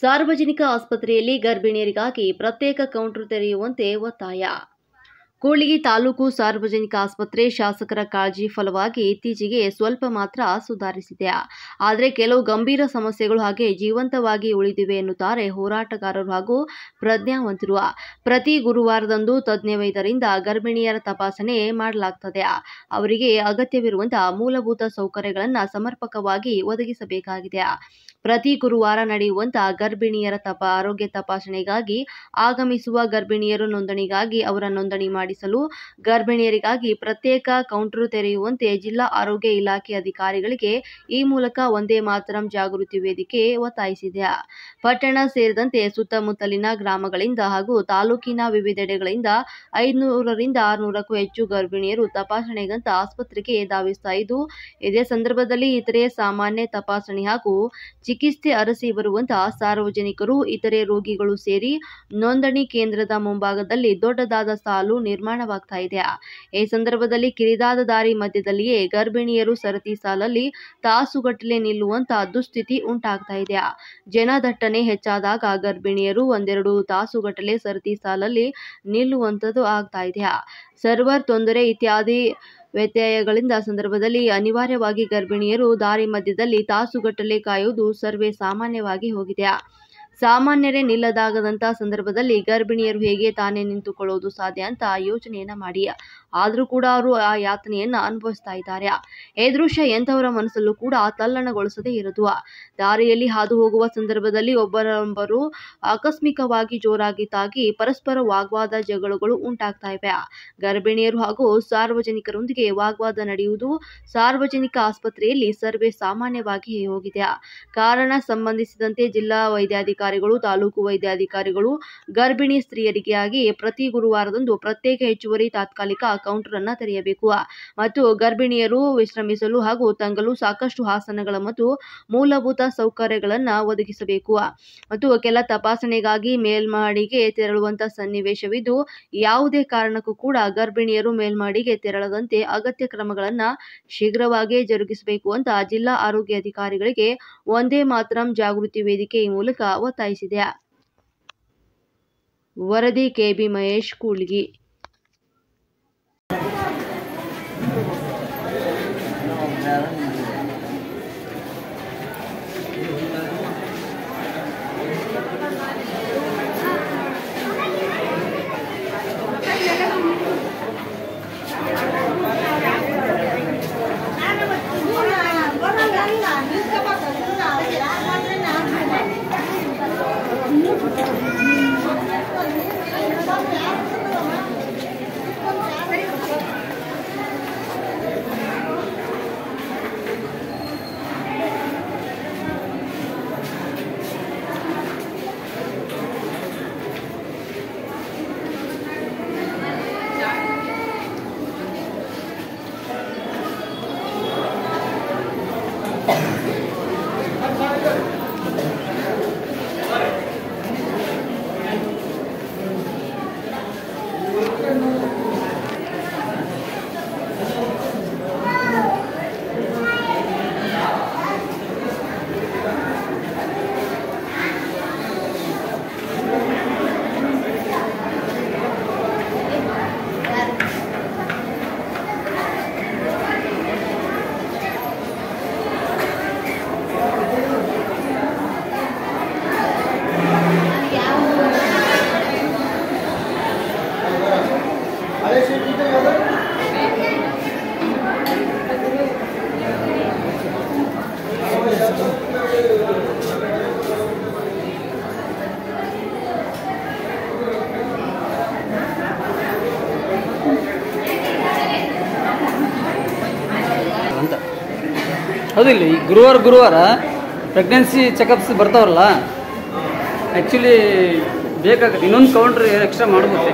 ಸಾರ್ವಜನಿಕ ಆಸ್ಪತ್ರೆಯಲ್ಲಿ ಗರ್ಭಿಣಿಯರಿಗಾಗಿ ಪ್ರತ್ಯೇಕ ಕೌಂಟರ್ ತೆರೆಯುವಂತೆ ಒತ್ತಾಯ. ಕೂಡ್ಲಿಗಿ ತಾಲೂಕು ಸಾರ್ವಜನಿಕ ಆಸ್ಪತ್ರೆ ಶಾಸಕರ ಕಾಳಜಿ ಫಲವಾಗಿ ಇತ್ತೀಚೆಗೆ ಸ್ವಲ್ಪ ಮಾತ್ರ ಸುಧಾರಿಸಿದೆ. ಆದರೆ ಕೆಲವು ಗಂಭೀರ ಸಮಸ್ಯೆಗಳು ಹಾಗೆ ಜೀವಂತವಾಗಿ ಉಳಿದಿವೆ ಎನ್ನುತ್ತಾರೆ ಹೋರಾಟಗಾರರು ಹಾಗೂ ಪ್ರಜ್ಞಾವಂತರು. ಪ್ರತಿ ಗುರುವಾರದಂದು ತಜ್ಞ ವೈದ್ಯರಿಂದ ಗರ್ಭಿಣಿಯರ ತಪಾಸಣೆ ಮಾಡಲಾಗುತ್ತದೆ. ಅವರಿಗೆ ಅಗತ್ಯವಿರುವಂತಹ ಮೂಲಭೂತ ಸೌಕರ್ಯಗಳನ್ನು ಸಮರ್ಪಕವಾಗಿ ಒದಗಿಸಬೇಕಾಗಿದೆ. ಪ್ರತಿ ಗುರುವಾರ ನಡೆಯುವಂತಹ ಗರ್ಭಿಣಿಯರ ಆರೋಗ್ಯ ತಪಾಸಣೆಗಾಗಿ ಆಗಮಿಸುವ ಗರ್ಭಿಣಿಯರು ನೋಂದಣಿಗಾಗಿ ಅವರ ನೋಂದಣಿ ಮಾಡಿಸಲು ಗರ್ಭಿಣಿಯರಿಗಾಗಿ ಪ್ರತ್ಯೇಕ ಕೌಂಟರ್ ತೆರೆಯುವಂತೆ ಜಿಲ್ಲಾ ಆರೋಗ್ಯ ಇಲಾಖೆ ಅಧಿಕಾರಿಗಳಿಗೆ ಈ ಮೂಲಕ ಒಂದೇ ಮಾತರಂ ಜಾಗೃತಿ ವೇದಿಕೆ ಒತ್ತಾಯಿಸಿದೆ. ಪಟ್ಟಣ ಸೇರಿದಂತೆ ಸುತ್ತಮುತ್ತಲಿನ ಗ್ರಾಮಗಳಿಂದ ಹಾಗೂ ತಾಲೂಕಿನ ವಿವಿಧೆಡೆಗಳಿಂದ 500ರಿಂದ 600ಕ್ಕೂ ಹೆಚ್ಚು ಗರ್ಭಿಣಿಯರು ತಪಾಸಣೆಗಂತ ಆಸ್ಪತ್ರೆಗೆ ಧಾವಿಸ್ತಾ ಇದ್ದು, ಇದೇ ಸಂದರ್ಭದಲ್ಲಿ ಇತರೆ ಸಾಮಾನ್ಯ ತಪಾಸಣೆ ಹಾಗೂ ಚಿಕಿತ್ಸೆ ಅರಸಿ ಬರುವಂತಹ ಸಾರ್ವಜನಿಕರು, ಇತರೆ ರೋಗಿಗಳು ಸೇರಿ ನೋಂದಣಿ ಕೇಂದ್ರದ ಮುಂಭಾಗದಲ್ಲಿ ದೊಡ್ಡದಾದ ಸಾಲು ನಿರ್ಮಾಣವಾಗ್ತಾ ಇದೆ. ಈ ಸಂದರ್ಭದಲ್ಲಿ ಕಿರಿದಾದ ದಾರಿ ಮಧ್ಯದಲ್ಲಿಯೇ ಗರ್ಭಿಣಿಯರು ಸರತಿ ಸಾಲಲ್ಲಿ ತಾಸುಗಟ್ಟಲೆ ನಿಲ್ಲುವಂತಹ ದುಸ್ಥಿತಿ ಉಂಟಾಗ್ತಾ ಇದೆ. ಜನದಟ್ಟಣೆ ಹೆಚ್ಚಾದಾಗ ಗರ್ಭಿಣಿಯರು 1-2 ತಾಸುಗಟ್ಟಲೆ ಸರತಿ ಸಾಲಲ್ಲಿ ನಿಲ್ಲುವಂತದ್ದು ಆಗ್ತಾ ಇದೆ. ಸರ್ವರ್ ತೊಂದರೆ ಇತ್ಯಾದಿ ವ್ಯತ್ಯಯಗಳಿಂದ ಸಂದರ್ಭದಲ್ಲಿ ಅನಿವಾರ್ಯವಾಗಿ ಗರ್ಭಿಣಿಯರು ದಾರಿ ಮಧ್ಯದಲ್ಲಿ ತಾಸುಗಟ್ಟಲೆ ಕಾಯುವುದು ಸರ್ವೇ ಸಾಮಾನ್ಯವಾಗಿ ಹೋಗಿದೆ. ಸಾಮಾನ್ಯರೇ ನಿಲ್ಲದಾಗದಂತ ಸಂದರ್ಭದಲ್ಲಿ ಗರ್ಭಿಣಿಯರು ಹೇಗೆ ತಾನೇ ನಿಂತುಕೊಳ್ಳೋದು ಸಾಧ್ಯ ಅಂತ ಯೋಚನೆಯನ್ನ ಮಾಡಿ. ಆದ್ರೂ ಕೂಡ ಅವರು ಆ ಯಾತನೆಯನ್ನ ಅನುಭವಿಸ್ತಾ ಇದ್ದಾರೆ. ಈ ದೃಶ್ಯ ಎಂಥವರ ಮನಸ್ಸಲ್ಲೂ ಕೂಡ ತಲ್ಲಣಗೊಳಿಸದೇ ಇರದು. ದಾರಿಯಲ್ಲಿ ಹಾದು ಹೋಗುವ ಸಂದರ್ಭದಲ್ಲಿ ಒಬ್ಬರೊಬ್ಬರು ಆಕಸ್ಮಿಕವಾಗಿ ಜೋರಾಗಿ ತಾಗಿ ಪರಸ್ಪರ ವಾಗ್ವಾದ ಜಗಳಗಳು ಉಂಟಾಗ್ತಾ ಇವೆ. ಗರ್ಭಿಣಿಯರು ಹಾಗೂ ಸಾರ್ವಜನಿಕರೊಂದಿಗೆ ವಾಗ್ವಾದ ನಡೆಯುವುದು ಸಾರ್ವಜನಿಕ ಆಸ್ಪತ್ರೆಯಲ್ಲಿ ಸರ್ವೇ ಸಾಮಾನ್ಯವಾಗಿ ಹೋಗಿದೆ. ಕಾರಣ ಸಂಬಂಧಿಸಿದಂತೆ ಜಿಲ್ಲಾ ವೈದ್ಯಾಧಿಕಾರಿಗಳು, ತಾಲೂಕು ವೈದ್ಯಾಧಿಕಾರಿಗಳು ಗರ್ಭಿಣಿ ಸ್ತ್ರೀಯರಿಗಾಗಿ ಪ್ರತಿ ಗುರುವಾರದಂದು ಪ್ರತ್ಯೇಕ ಹೆಚ್ಚುವರಿ ತಾತ್ಕಾಲಿಕ ಕೌಂಟರ್ ಅನ್ನು ತೆರೆಯಬೇಕು ಮತ್ತು ಗರ್ಭಿಣಿಯರು ವಿಶ್ರಮಿಸಲು ಹಾಗೂ ತಂಗಲು ಸಾಕಷ್ಟು ಆಸನಗಳ ಮತ್ತು ಮೂಲಭೂತ ಸೌಕರ್ಯಗಳನ್ನು ಒದಗಿಸಬೇಕು ಮತ್ತು ಕೆಲ ತಪಾಸಣೆಗಾಗಿ ಮೇಲ್ಮಹಡಿಗೆ ತೆರಳುವಂತಹ ಸನ್ನಿವೇಶವಿದ್ದು, ಯಾವುದೇ ಕಾರಣಕ್ಕೂ ಕೂಡ ಗರ್ಭಿಣಿಯರು ಮೇಲ್ಮಹಡಿಗೆ ತೆರಳದಂತೆ ಅಗತ್ಯ ಕ್ರಮಗಳನ್ನು ಶೀಘ್ರವಾಗಿ ಜರುಗಿಸಬೇಕು ಅಂತ ಜಿಲ್ಲಾ ಆರೋಗ್ಯ ಅಧಿಕಾರಿಗಳಿಗೆ ಒಂದೇ ಮಾತರಂ ಜಾಗೃತಿ ವೇದಿಕೆ ಈ ಮೂಲಕ ಒತ್ತಾಯಿಸಿದೆ. ವರದಿ ಕೆಬಿ ಮಹೇಶ್, ಕೂಡ್ಲಿಗಿ. ಹೌದಿಲ್ಲ, ಈ ಗುರುವಾರ ಪ್ರೆಗ್ನೆನ್ಸಿ ಚೆಕಪ್ಸ್ ಬರ್ತಾವಲ್ಲ, ಆ್ಯಕ್ಚುಲಿ ಬೇಕಾಗುತ್ತೆ ಇನ್ನೊಂದು ಕೌಂಟ್ರ್ ಎಕ್ಸ್ಟ್ರಾ ಮಾಡ್ಬೋದು.